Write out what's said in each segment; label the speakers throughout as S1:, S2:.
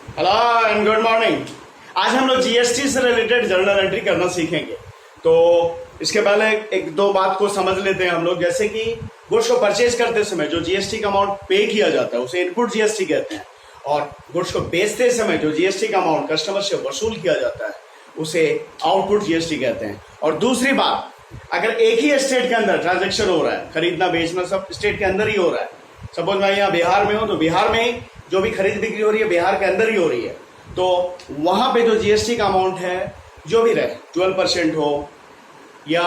S1: Hello and good morning. आज हम लोग जीएसटी से रिलेटेड जर्नल एंट्री करना सीखेंगे। तो इसके पहले एक दो बात को समझ लेते हैं हम लोग। जैसे कि गुड्स को परचेज करते समय जो जीएसटी का अमाउंट पे किया जाता है उसे इनपुट जीएसटी कहते हैं, और गुड्स को बेचते समय जो जीएसटी का अमाउंट कस्टमर से वसूल किया जाता है उसे आउटपुट जीएसटी कहते हैं। और दूसरी बात, अगर एक ही स्टेट के अंदर ट्रांजेक्शन हो रहा है, खरीदना बेचना सब स्टेट के अंदर ही हो रहा है। सपोज मैं यहाँ बिहार में हूं तो बिहार में ही जो भी खरीद बिक्री हो रही है बिहार के अंदर ही हो रही है, तो वहां पे जो जीएसटी का अमाउंट है जो भी रहे 12% हो या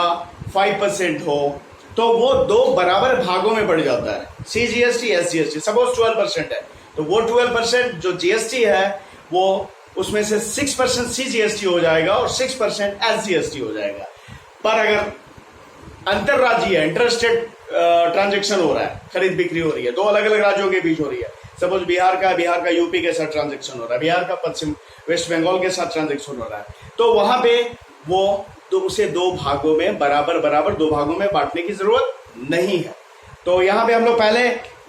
S1: 5% हो, तो वो दो बराबर भागों में बढ़ जाता है, सीजीएसटी एसजीएसटी। सपोज 12% है तो वो 12% जो जीएसटी है वो उसमें से 6% सीजीएसटी हो जाएगा और 6% एसजीएसटी हो जाएगा। पर अगर अंतरराज्यीय इंटर स्टेट ट्रांजेक्शन हो रहा है, खरीद बिक्री हो रही है, दो अलग अलग राज्यों के बीच हो रही है, सपोज बिहार का यूपी के साथ ट्रांजेक्शन हो रहा है, बिहार का पश्चिम वेस्ट बंगाल के साथ ट्रांजेक्शन हो रहा है, तो वहां पे वो तो उसे दो भागों में बराबर दो भागों में बांटने की जरूरत नहीं है। तो यहाँ पे हम लोग पहले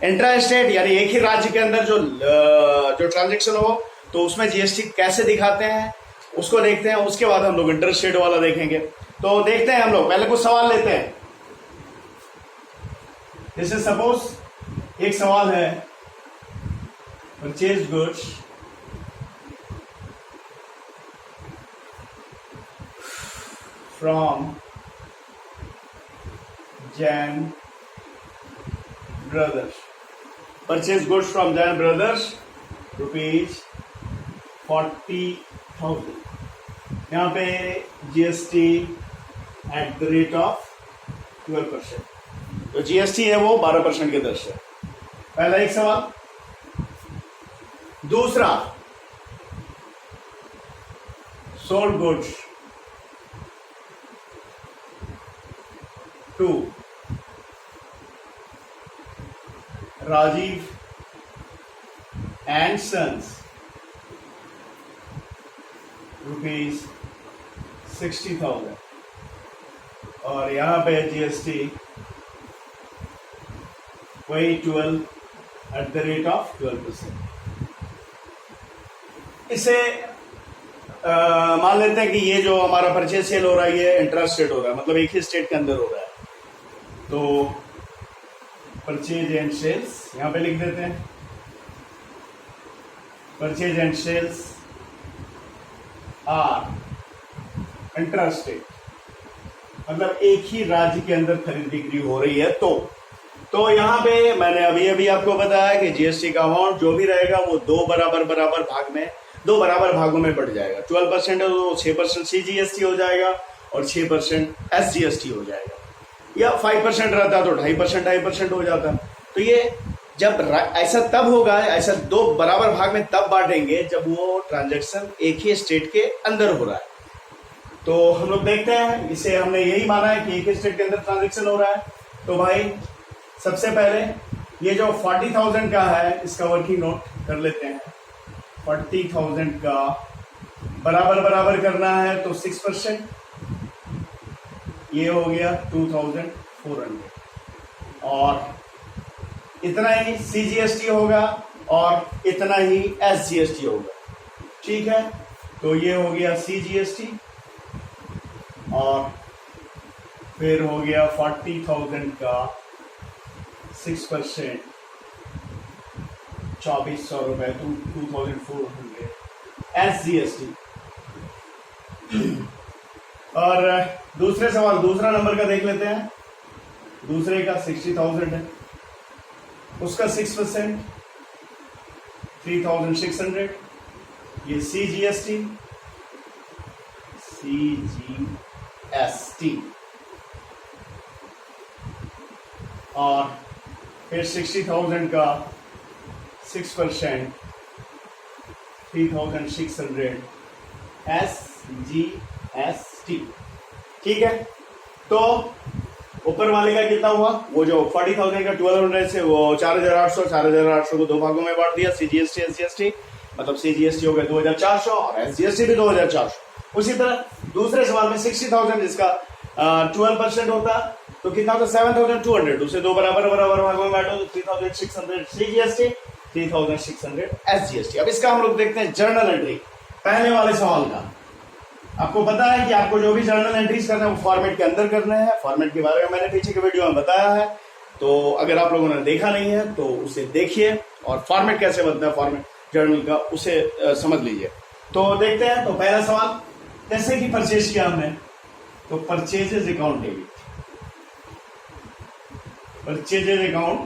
S1: इंट्रा स्टेट यानी एक ही राज्य के अंदर जो ट्रांजेक्शन हो तो उसमें जीएसटी कैसे दिखाते हैं उसको देखते हैं। उसके बाद हम लोग इंटर स्टेट वाला देखेंगे। तो देखते हैं हम लोग, पहले कुछ सवाल लेते हैं। जैसे सपोज एक सवाल है, purchase goods from Jain brothers. Purchase goods from Jain brothers ₹40,000। यहाँ पे GST at the rate of 12%। तो जीएसटी है वो 12% की दर से। पहला एक सवाल। दूसरा, sold goods to Rajiv and sons ₹60,000, और यहां पे जीएसटी वही 12 एट द रेट ऑफ 12%। इसे मान लेते हैं कि ये जो हमारा परचेज सेल हो रहा है ये इंट्रा स्टेट हो रहा है, मतलब एक ही स्टेट के अंदर हो रहा है। तो परचेज एंड सेल्स यहां पे लिख देते हैं, purchase and sales are intra state, मतलब एक ही राज्य के अंदर खरीद बिक्री हो रही है। तो यहाँ पे मैंने अभी आपको बताया कि जीएसटी का अमाउंट जो भी रहेगा वो दो बराबर भागों में बढ़ जाएगा। 12% है तो 6% सीजीएसटी हो जाएगा और 6% एसजीएसटी हो जाएगा, या 5% रहता तो 2.5% हो जाता। तो ये जब ऐसा तब होगा, ऐसा दो बराबर भाग में तब बांटेंगे जब वो ट्रांजेक्शन एक ही स्टेट के अंदर हो रहा है। तो हम लोग देखते हैं, इसे हमने यही माना है कि एक ही स्टेट के अंदर ट्रांजेक्शन हो रहा है। तो भाई सबसे पहले ये जो 40,000 का है इसका वर्किंग नोट कर लेते हैं। 40,000 का बराबर करना है तो 6%, ये हो गया 2,400, और इतना ही सीजीएसटी होगा और इतना ही एसजीएसटी होगा। ठीक है, तो ये हो गया सीजीएसटी, और फिर हो गया 40,000 का 6%, 2,400 रुपए, 2,400 एसजीएसटी। और दूसरे सवाल, दूसरा नंबर का देख लेते हैं। दूसरे का 60,000 है, उसका 6% 3,600, ये सीजीएसटी और फिर 60,000 का 6% 3,600 एसजीएसटी। ठीक है, तो ऊपर वाले का कितना हुआ, वो जो 40,000 का 1200 से वो 4,800 को दो भागों में बांट दिया, सीजीएसटी एसजीएसटी, मतलब सीजीएसटी हो गया 2,400 और एसजीएसटी भी 2,400। उसी तरह दूसरे सवाल में 60,000 जिसका 12% होता तो कितना होता 7,200, उसे दो बराबर भागों में बांटो तो 3,600 सीजीएसटी 3600 SGST। अब इसका हम लोग देखते हैं जर्नल एंट्री, पहले वाले सवाल का। आपको पता है कि आपको जो भी जर्नल एंट्रीज करना है वो फॉर्मेट के अंदर करना है। फॉर्मेट के बारे में मैंने पीछे के वीडियो में बताया है, तो अगर आप लोगों ने देखा नहीं है तो उसे देखिए और फॉर्मेट कैसे बनता है फॉर्मेट जर्नल का उसे समझ लीजिए। तो देखते हैं। तो पहला सवाल, जैसे कि परचेज किया हमने, तो purchases account debit, purchases account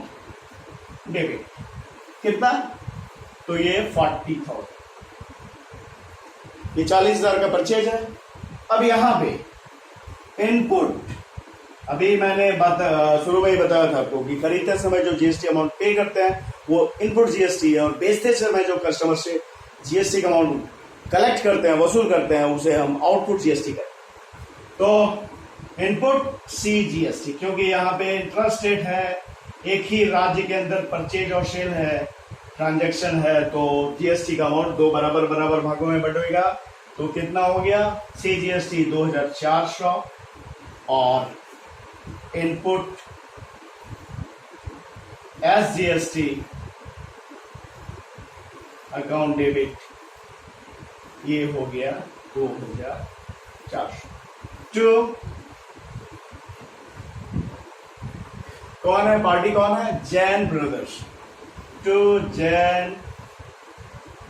S1: debit कितना, तो ये 40,000, ये 40,000 का परचेज है। अब यहां पे इनपुट, अभी मैंने शुरू में ही बताया था आपको कि खरीदते समय जो जीएसटी अमाउंट पे करते हैं वो इनपुट जीएसटी है, और बेचते समय जो कस्टमर से जीएसटी का अमाउंट कलेक्ट करते हैं, वसूल करते हैं, उसे हम आउटपुट जीएसटी कहते हैं। तो इनपुट सी जीएसटी, क्योंकि यहाँ पे इंट्रास्टेट है, एक ही राज्य के अंदर परचेज और सेल है, ट्रांजैक्शन है, तो जीएसटी का अमाउंट दो बराबर बराबर भागों में बंटेगा। तो कितना हो गया, सी जीएसटी 2400 और input S GST account debit ये हो गया 2400। टू कौन है, पार्टी कौन है, Jain brothers. To Jain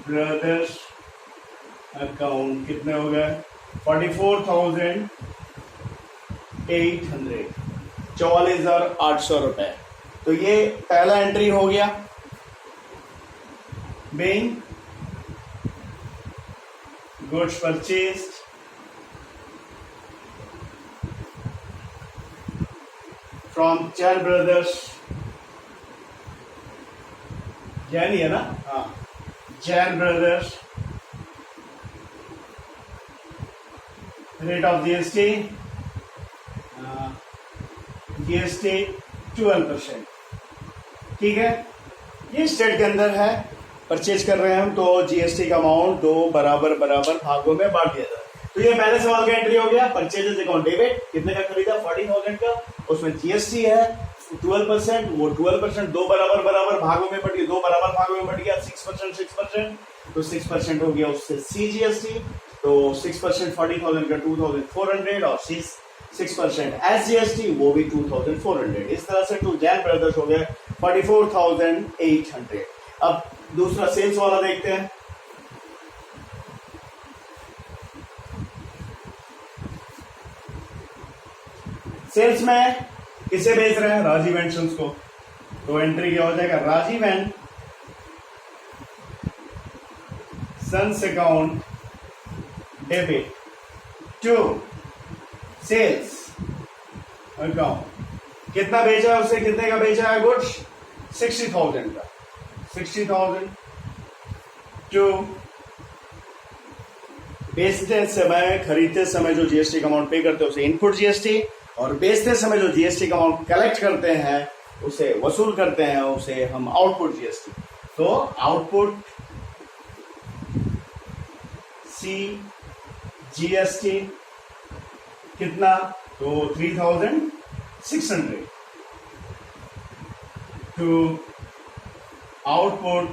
S1: brothers account कितने हो गए, 44,800, 44,800 रुपए। तो ये पहला एंट्री हो गया। being goods purchased from Jain Brothers, Jain ही है ना, हाँ, Jain brothers, rate of GST, GST 12%। ठीक है, ये स्टेट के अंदर है, परचेज कर रहे हैं हम, तो जीएसटी का अमाउंट दो बराबर बराबर भागों में बांट दिया जाए। तो ये पहले सवाल का एंट्री हो गया, परचेजेज अकाउंट डेबिट, कितने का खरीदा, 40,000 का, उसमें जीएसटी है 12%, वो 12% दो बराबर बराबर भागों में बट गया, दो बराबर भागों में बट गया, 6%, तो 6% हो गया उससे सी जीएसटी। तो 6% 40,000 का 2,400 और 6% एस जीएसटी वो भी 2,400। इस तरह से टू जैन ब्रदर्स हो गए 44,800। अब दूसरा सेल्स वाला देखते हैं। सेल्स में किसे बेच रहे हैं, राजीव एंड सन्स को। तो एंट्री क्या हो जाएगा, Rajiv and sons account debit to sales account. कितना बेचा है उससे, कितने का बेचा है गुड्स, 60,000 का, 60,000 टू बेचते समय, खरीदते समय जो जीएसटी का अमाउंट पे करते हैं उसे इनपुट जीएसटी, और बेचते समय जो जीएसटी का अमाउंट कलेक्ट करते हैं उसे वसूल करते हैं, उसे हम आउटपुट जीएसटी। तो आउटपुट सी जीएसटी कितना, तो 3,600 टू आउटपुट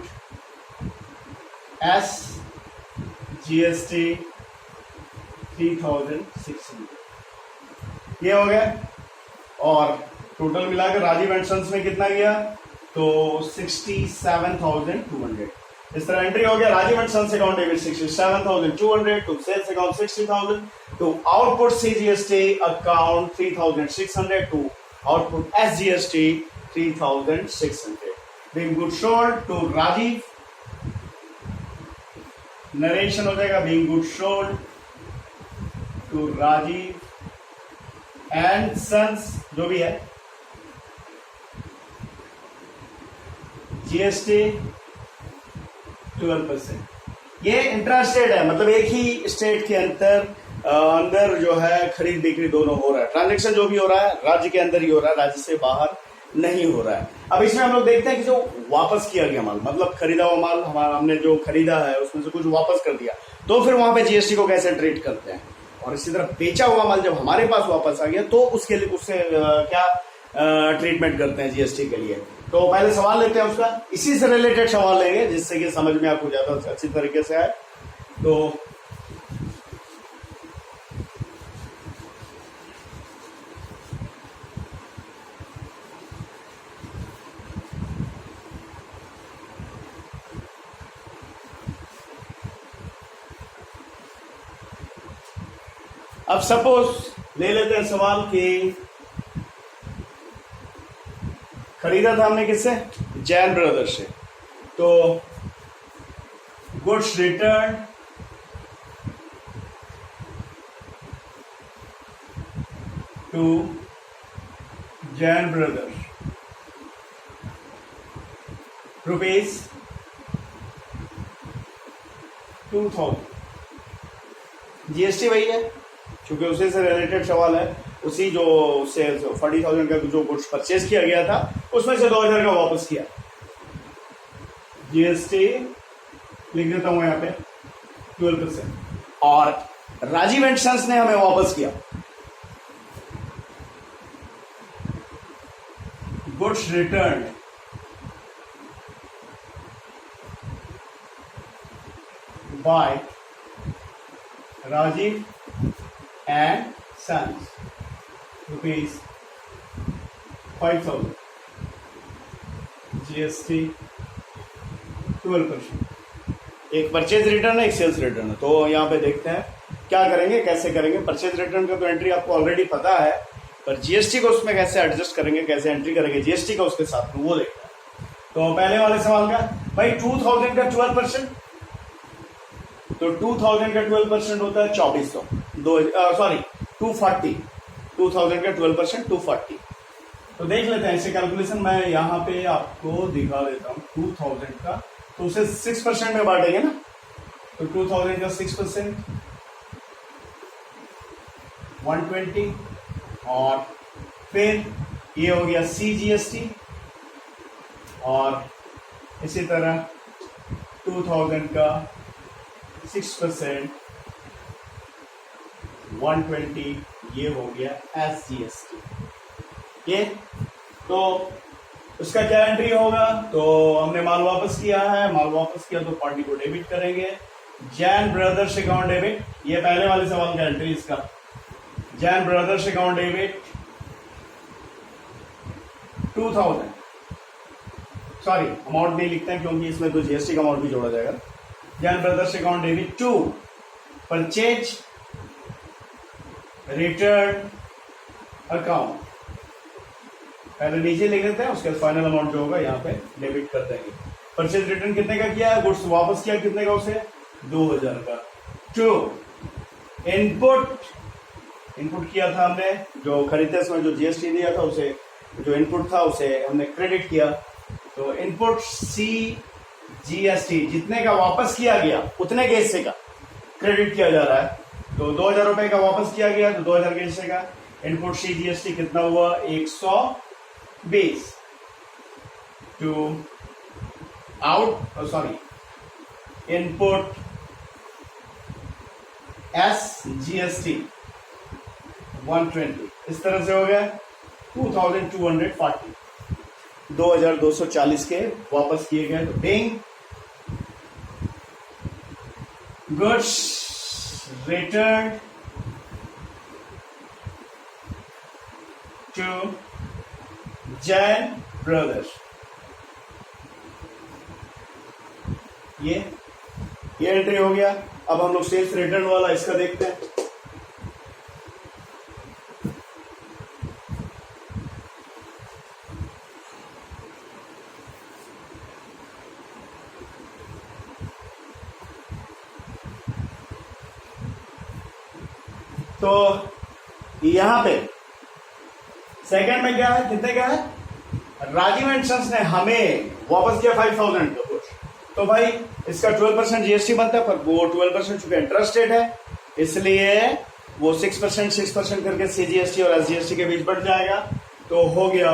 S1: एस जीएसटी 3,600। ये हो गया। और टोटल मिलाकर राजीव एंड सन्स में कितना गया, तो 67,200। इस तरह एंट्री हो गया, Rajiv and sons account debit 67,200 to sales account 60,000 to output CGST account 3,600 to output SGST 3,600। Being good sold to Rajiv, narration हो जाएगा being good sold to Rajiv and sons, जो भी है, जीएसटी 12%। ये इंट्रा स्टेट है, मतलब एक ही स्टेट के अंदर जो है खरीद बिक्री दोनों हो रहा है, ट्रांजेक्शन जो भी हो रहा है राज्य के अंदर ही हो रहा है, राज्य से बाहर नहीं हो रहा है। अब इसमें हम लोग देखते हैं कि जो वापस किया गया माल, मतलब खरीदा हुआ माल हमने जो खरीदा है उसमें से कुछ वापस कर दिया, तो फिर वहां पे जीएसटी को कैसे ट्रीट करते हैं। और इसी तरह बेचा हुआ माल जब हमारे पास वापस आ गया तो उसके लिए उससे क्या ट्रीटमेंट करते हैं जीएसटी के लिए। तो पहले सवाल लेते हैं उसका, इसी से रिलेटेड सवाल लेंगे जिससे कि समझ में आपको ज्यादा अच्छी तरीके से आए। तो अब सपोज ले लेते हैं सवाल कि खरीदा था हमने किससे, जैन ब्रदर से। तो goods return to Jain brother rupees 2000। GST वही है क्योंकि उसी से रिलेटेड सवाल है, उसी जो उससे 40,000 का जो गुड्स परचेज किया गया था उसमें से 2,000 का वापस किया। जीएसटी लिख देता हूं यहां पे 12%, और राजीव एंड सन्स ने हमें वापस किया goods return by Rajiv and sons rupees 5,000, GST 12%। एक परचेज रिटर्न है, एक सेल्स रिटर्न है। तो यहाँ पे देखते हैं क्या करेंगे, कैसे करेंगे। परचेज रिटर्न का तो एंट्री आपको ऑलरेडी पता है, पर जीएसटी को उसमें कैसे एडजस्ट करेंगे, कैसे एंट्री करेंगे जीएसटी का उसके साथ में, वो देखते हैं। तो पहले वाले सवाल का भाई 2000 का 12%, तो 2000 का 12% होता है 2400, 240। 2000 का 12% 240। तो देख लेते हैं इसे कैलकुलेशन, मैं यहाँ पे आपको दिखा देता हूँ। 2000 का तो उसे 6% में बांटेंगे ना, तो 2000 का 6% 120, और फिर ये हो गया CGST, और इसी तरह 2000 का 6% 120, ये हो गया SGST। ये तो उसका क्या एंट्री होगा, तो हमने माल वापस किया है, माल वापस किया तो पार्टी को डेबिट करेंगे। जैन ब्रदर्स अकाउंट डेबिट, ये पहले वाले सवाल का एंट्री इसका। Jain brothers account debit 2000, sorry amount नहीं लिखते हैं क्योंकि इसमें तो जीएसटी का अमाउंट भी जोड़ा जाएगा। Jain brothers account debit to purchase return account, पहले नीचे लिख देते हैं, उसके बाद फाइनल अमाउंट जो होगा यहाँ पे डेबिट कर देंगे। परचेज रिटर्न कितने का किया है, गुड्स वापस किया कितने का, उसे 2000 का। टू इनपुट किया था हमने, जो खरीदते इसमें जो जीएसटी दिया था उसे, जो इनपुट था उसे हमने क्रेडिट किया। तो इनपुट CGST जितने का वापस किया गया उतने के हिस्से का क्रेडिट किया जा रहा है। तो 2000 रुपए का वापस किया गया तो 2000 के हिस्से का इनपुट CGST कितना हुआ, 120। टू इनपुट SGST 120, इस तरह से हो गया 2240, 2240 के वापस किए गए। तो being goods return to Jain brothers, ये एंट्री हो गया। अब हम लोग सेल्स रिटर्न वाला इसका देखते हैं। तो यहां पे सेकंड में क्या है, कितने का है, राजीव एंड सन्स ने हमें वापस किया 5,000 का कुछ। तो भाई इसका 12% जीएसटी बनता है, पर वो 12% चूंकि इंटरेस्टेड है इसलिए वो 6% करके CGST और SGST के बीच बढ़ जाएगा। तो हो गया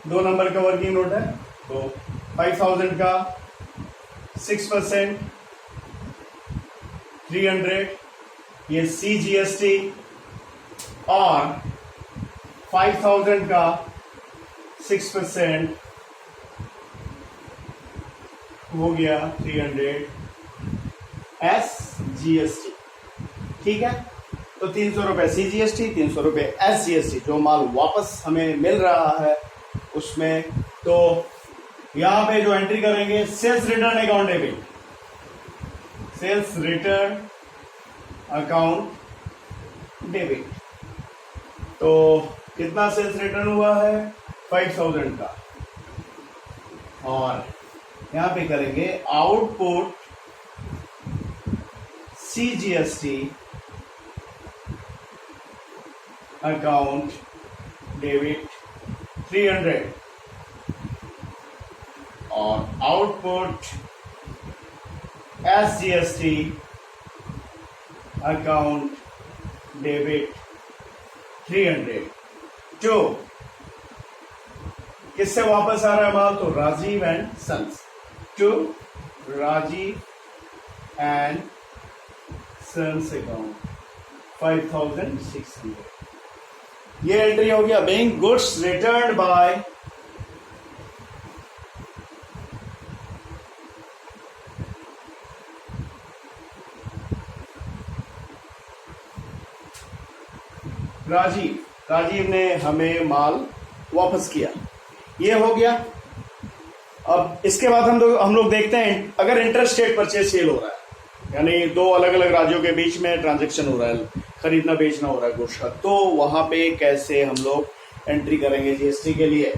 S1: 2 नंबर का वर्किंग नोट है। तो 5,000 का 6% 300, ये CGST, और 5,000 का 6% हो गया 300 SGST। ठीक है, तो 300 रुपये CGST, 300 रुपये SGST, जो माल वापस हमें मिल रहा है उसमें। तो यहां पे जो एंट्री करेंगे, sales return account debit, sales return account debit. तो कितना सेल्स रिटर्न हुआ है? 5,000 का। और यहां पे करेंगे आउटपुट CGST अकाउंट डेबिट 300 और आउटपुट SGST अकाउंट डेबिट 300। जो किससे वापस आ रहा है माल? तो Rajiv and sons, to Rajiv and sons account 5,600। ये एंट्री हो गया being goods returned by Rajiv ने हमें माल वापस किया। ये हो गया। अब इसके बाद हम लोग देखते हैं, अगर इंटर स्टेट परचेज सेल हो रहा है, यानी दो अलग अलग राज्यों के बीच में ट्रांजैक्शन हो रहा है, खरीदना बेचना हो रहा है गुड्स का, तो वहां पे कैसे हम लोग एंट्री करेंगे जीएसटी के लिए?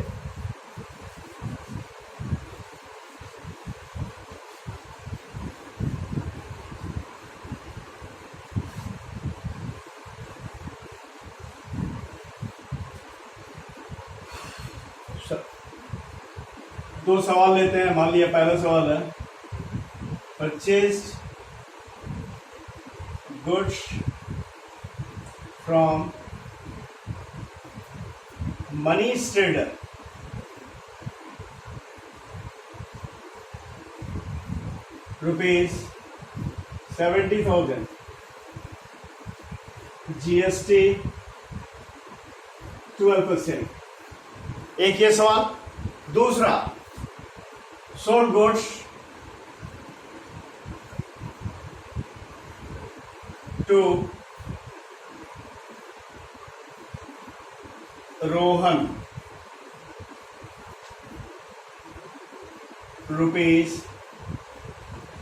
S1: दो सवाल लेते हैं। मान लिया पहला सवाल है, purchase goods from Manish trader ₹70,000, GST 12%। एक ये सवाल। दूसरा, sold goods to Rohan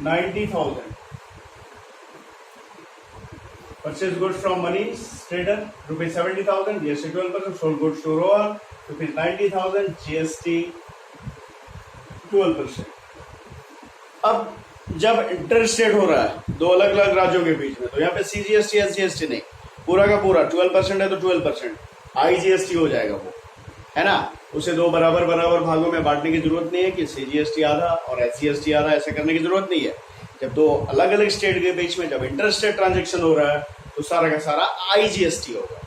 S1: ₹90,000। Purchase goods from Manish Trader ₹70,000, GST 12%, sold goods to Rohan ₹90,000, GST 12%। अब जब इंटर स्टेट हो रहा है दो अलग अलग राज्यों के बीच में, तो यहाँ पे CGST SGST नहीं, पूरा का पूरा 12% है तो 12% IGST हो जाएगा वो, है ना। उसे दो बराबर भागों में बांटने की जरूरत नहीं है कि CGST आधा और SGST आधा, ऐसा करने की जरूरत नहीं है। जब दो अलग अलग स्टेट के बीच में जब इंटर स्टेट ट्रांजेक्शन हो रहा है तो सारा का सारा IGST होगा।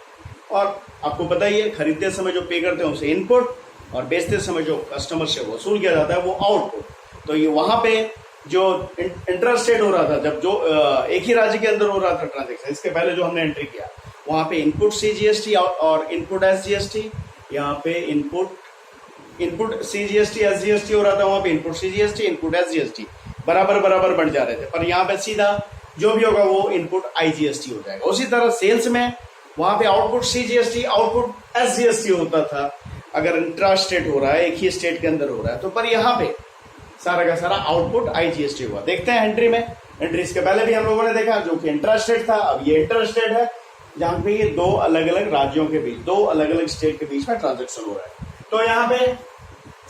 S1: और आपको पता ही है, खरीदते समय जो पे करते हैं उसे इनपुट, और बेचते समय जो कस्टमर से वसूल किया जाता है वो आउटपुट। तो ये वहां पे जो इंटर स्टेट हो रहा था, जब जो एक ही राज्य के अंदर हो रहा था ट्रांजेक्शन, इसके पहले जो हमने एंट्री किया वहां पे इनपुट CGST और इनपुट SGST, यहाँ पे इनपुट CGST SGST हो रहा था, वहां पे इनपुट CGST इनपुट SGST बराबर बढ़ जा रहे थे। पर यहाँ पे सीधा जो भी होगा वो इनपुट IGST हो जाएगा। उसी तरह सेल्स में वहां पे आउटपुट CGST आउटपुट SGST होता था अगर इंट्रा स्टेट हो रहा है, एक ही स्टेट के अंदर हो रहा है तो। पर यहाँ पे सारा का सारा आउटपुट IGST हुआ। देखते हैं एंट्री में। एंट्री इसके पहले भी हम लोगों ने देखा जो कि इंट्रा स्टेट था, अब ये इंटर स्टेट है जहां पे ये दो अलग अलग राज्यों के बीच, दो अलग अलग स्टेट के बीच में ट्रांजेक्शन हो रहा है। तो यहाँ पे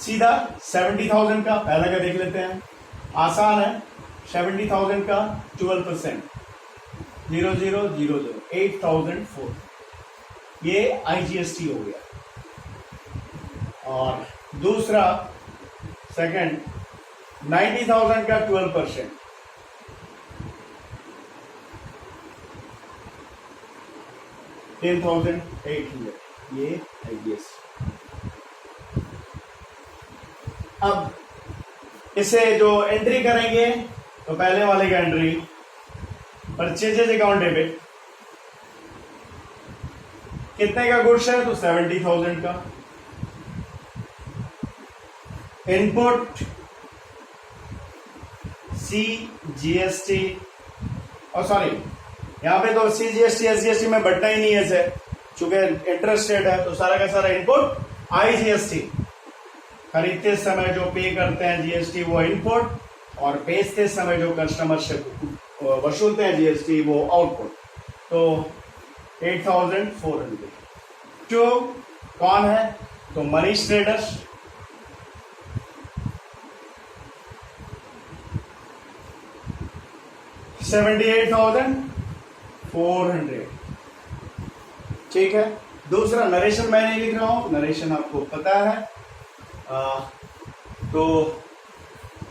S1: सीधा 70,000 का पहला का देख लेते हैं, आसान है। 70,000 का 12%, 0000 8,004, ये IGST हो गया। और दूसरा सेकंड 90,000 का 12%, 10,800, ये IGST। अब इसे जो एंट्री करेंगे तो पहले वाले का एंट्री परचेजेज अकाउंट डेबिट कितने का गुड्स है? तो 70,000 का। इनपुट CGST, और सॉरी यहां पे तो CGST SGST में बढ़ना ही नहीं है सर, चूंकि इंटरेस्ट रेट है, तो सारा का सारा इनपुट IGST। खरीदते समय जो पे करते हैं GST वो इनपुट, और बेचते समय जो कस्टमर से वसूलते हैं GST वो आउटपुट। तो 8,400। जो कौन है? तो मनीष ट्रेडर्स। $78,400। ठीक है। दूसरा नरेशन मैं नहीं लिख रहा हूं, नरेशन आपको पता है। तो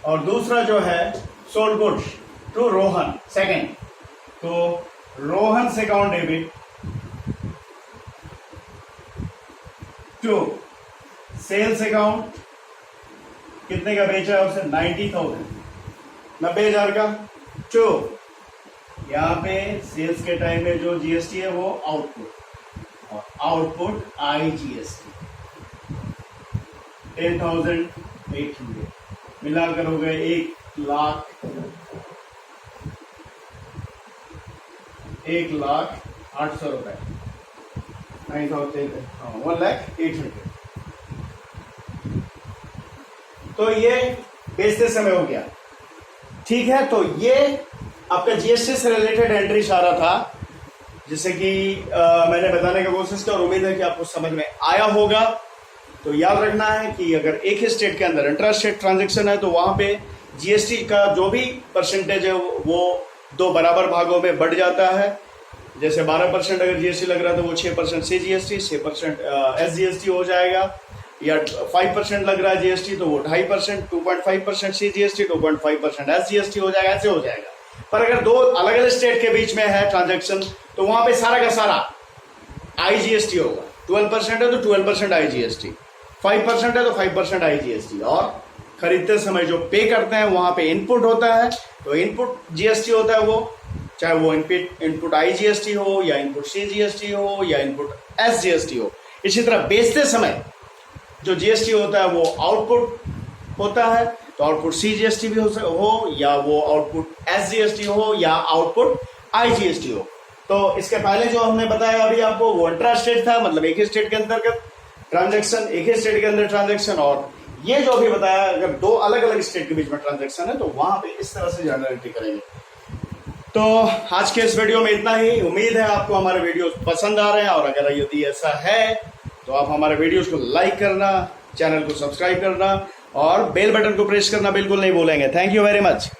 S1: और दूसरा जो है sold goods to Rohan, second. तो रोहन से account debit to sales account, कितने का बेचा है उसे? 90,000, 90,000 का। टू यहां पे सेल्स के टाइम में जो GST है वो आउटपुट, और आउटपुट IGST 10,800, मिलाकर हो गए 1,08,000 रुपए। 1,08,000। तो ये बेचते समय हो गया। ठीक है, तो ये आपका GST से रिलेटेड एंट्री सारा था, जिससे कि मैंने बताने की कोशिश की, और उम्मीद है कि आपको समझ में आया होगा। तो याद रखना है कि अगर एक ही स्टेट के अंदर इंट्रा स्टेट ट्रांजैक्शन है तो वहां पे GST का जो भी परसेंटेज है वो 2 बराबर भागों में बढ़ जाता है। जैसे 12% अगर GST लग रहा है तो वो 6% CGST, 6% SGST हो जाएगा, या 5% लग रहा है GST तो वो 2.5%, 2.5% CGST, 2.5% SGST हो जाएगा, ऐसे हो जाएगा। पर अगर दो अलग अलग स्टेट के बीच में है ट्रांजैक्शन तो वहां पे सारा का सारा IGST होगा। 12% है तो 12% IGST, 5% है तो 5% IGST, और खरीदते समय जो पे करते हैं वहां पे इनपुट होता है, तो इनपुट GST होता है वो, चाहे वो इनपुट IGST हो, या इनपुट CGST हो, या इनपुट SGST हो। इसी तरह बेचते समय जो GST होता है वो आउटपुट होता है, तो आउटपुट CGST भी हो, या वो आउटपुट SGST हो, या आउटपुट IGST हो। तो इसके पहले जो हमने बताया अभी आपको वो इंट्रा स्टेट था, मतलब एक ही स्टेट के अंतर्गत ट्रांजैक्शन, एक ही स्टेट के अंदर ट्रांजैक्शन, और ये जो अभी बताया अगर 2 अलग अलग स्टेट के बीच में ट्रांजैक्शन है तो वहां पे इस तरह से जर्नल एंट्री करेंगे। तो आज के इस वीडियो में इतना ही। उम्मीद है आपको हमारे वीडियो पसंद आ रहे हैं, और अगर यदि ऐसा है तो आप हमारे वीडियोस को लाइक करना, चैनल को सब्सक्राइब करना, और बेल बटन को प्रेस करना बिल्कुल नहीं भूलेंगे। Thank you very much.